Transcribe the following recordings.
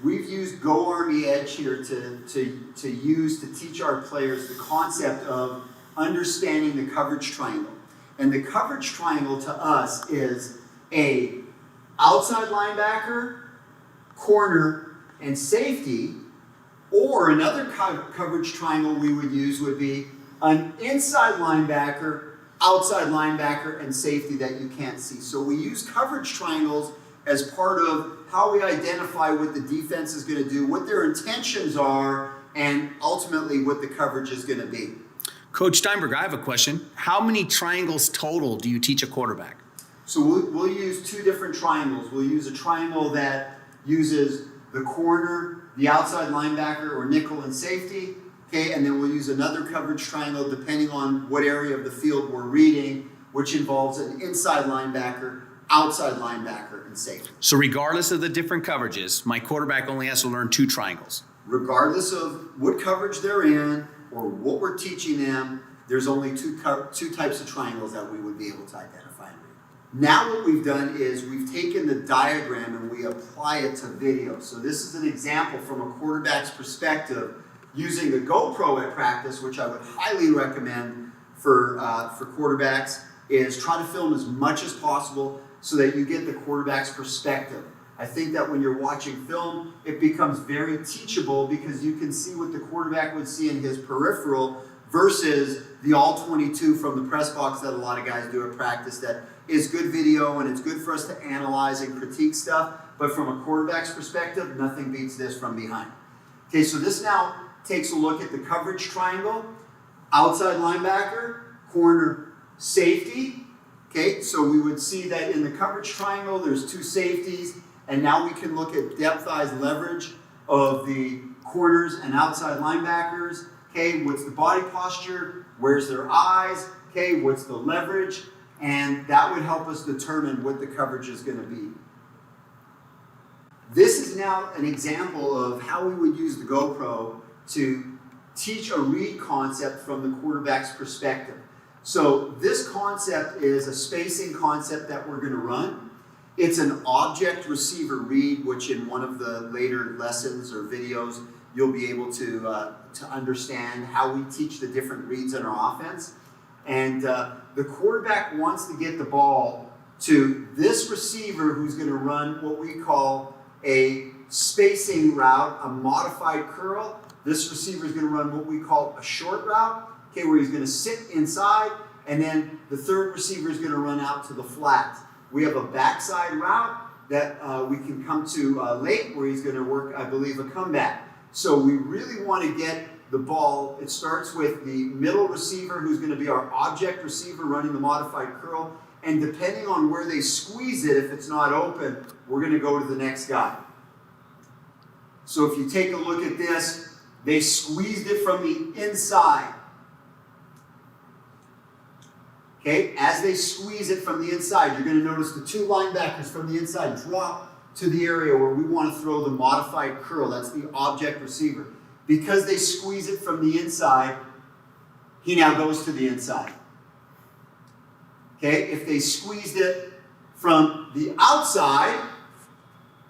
we've used Go Army Edge here to use to teach our players the concept of understanding the coverage triangle. And the coverage triangle to us is a outside linebacker, corner, and safety, or another coverage triangle we would use would be an inside linebacker, outside linebacker, and safety that you can't see. So we use coverage triangles as part of how we identify what the defense is going to do, what their intentions are, and ultimately what the coverage is going to be. Coach Steinberg, I have a question. How many triangles total do you teach a quarterback? So we'll use two different triangles. We'll use a triangle that uses the corner, the outside linebacker, or nickel and safety, okay, and then we'll use another coverage triangle depending on what area of the field we're reading, which involves an inside linebacker, outside linebacker, and safety. So regardless of the different coverages, my quarterback only has to learn two triangles. Regardless of what coverage they're in or what we're teaching them, there's only two types of triangles that we would be able to identify and read. Now what we've done is we've taken the diagram and we apply it to video. So this is an example from a quarterback's perspective using the GoPro at practice, which I would highly recommend for quarterbacks, is try to film as much as possible so that you get the quarterback's perspective. I think that when you're watching film, it becomes very teachable because you can see what the quarterback would see in his peripheral versus the all-22 from the press box that a lot of guys do at practice that is good video and it's good for us to analyze and critique stuff, but from a quarterback's perspective, nothing beats this from behind. Okay, so this now takes a look at the coverage triangle, outside linebacker, corner, safety. Okay, so we would see that in the coverage triangle, there's two safeties, and now we can look at depth-eyes leverage of the corners and outside linebackers. Okay, what's the body posture? Where's their eyes? Okay, what's the leverage? And that would help us determine what the coverage is going to be. This is now an example of how we would use the GoPro to teach a read concept from the quarterback's perspective. So this concept is a spacing concept that we're going to run. It's an object receiver read, which in one of the later lessons or videos, you'll be able to understand how we teach the different reads in our offense. And the quarterback wants to get the ball to this receiver who's going to run what we call a spacing route, a modified curl. This receiver is going to run what we call a short route, okay, where he's going to sit inside, and then the third receiver is going to run out to the flat. We have a backside route that we can come to late where he's going to work, I believe, a comeback. So we really want to get the ball. It starts with the middle receiver who's going to be our object receiver running the modified curl, and depending on where they squeeze it, if it's not open, we're going to go to the next guy. So if you take a look at this, they squeezed it from the inside. Okay, as they squeeze it from the inside, you're going to notice the two linebackers from the inside drop to the area where we want to throw the modified curl. That's the object receiver. Because they squeeze it from the inside, he now goes to the inside. Okay, if they squeezed it from the outside,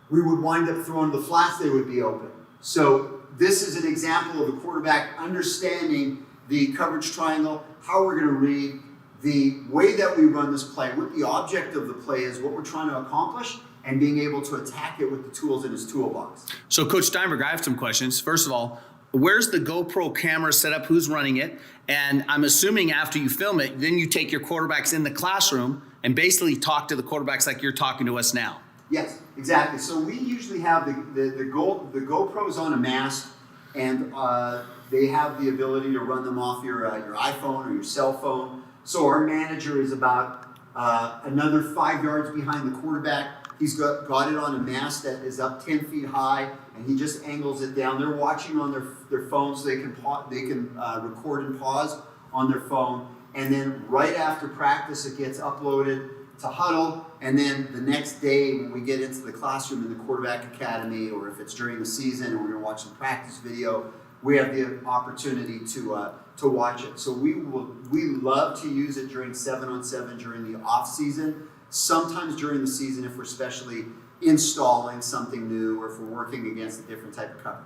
we would wind up throwing the flats, they would be open. So this is an example of the quarterback understanding the coverage triangle, how we're going to read, the way that we run this play, what the object of the play is, what we're trying to accomplish, and being able to attack it with the tools in his toolbox. So Coach Steinberg, I have some questions. First of all, where's the GoPro camera set up? Who's running it? And I'm assuming after you film it, then you take your quarterbacks in the classroom and basically talk to the quarterbacks like you're talking to us now. Yes, exactly. So we usually have the GoPros on a mast, and they have the ability to run them off your iPhone or your cell phone. So our manager is about another 5 yards behind the quarterback. He's got it on a mast that is up 10 feet high, and he just angles it down. They're watching on their phone, so they can record and pause on their phone. And then right after practice, it gets uploaded to Huddle. And then the next day, when we get into the classroom in the quarterback academy, or if it's during the season and we're going to watch the practice video, we have the opportunity to watch it. So we love to use it during 7-on-7 during the off season. Sometimes during the season, if we're especially installing something new or if we're working against a different type of coverage.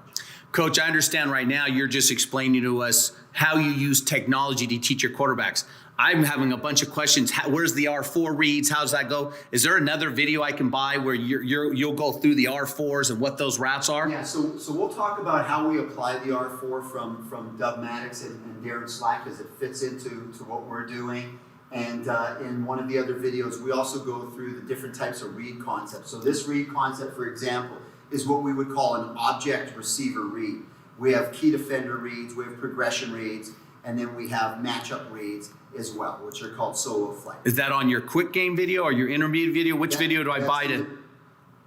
Coach, I understand right now you're just explaining to us how you use technology to teach your quarterbacks. I'm having a bunch of questions. Where's the R4 reads? How does that go? Is there another video I can buy where you'll go through the R4s and what those routes are? Yeah, so we'll talk about how we apply the R4 from Doug Maddox and Darren Slack as it fits into what we're doing. And in one of the other videos, we also go through the different types of read concepts. So this read concept, for example, is what we would call an object receiver read. We have key defender reads, we have progression reads, and then we have matchup reads as well, which are called solo flight. Is that on your quick game video or your intermediate video? Which video do I buy to?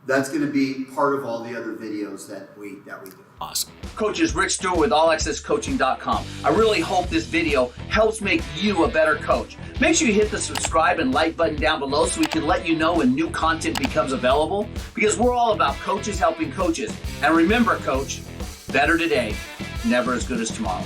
That's going to be part of all the other videos that we do. Awesome. Coaches, Rick Stewart with allaccesscoaching.com. I really hope this video helps make you a better coach. Make sure you hit the subscribe and like button down below so we can let you know when new content becomes available, because we're all about coaches helping coaches. And remember, coach, better today, never as good as tomorrow.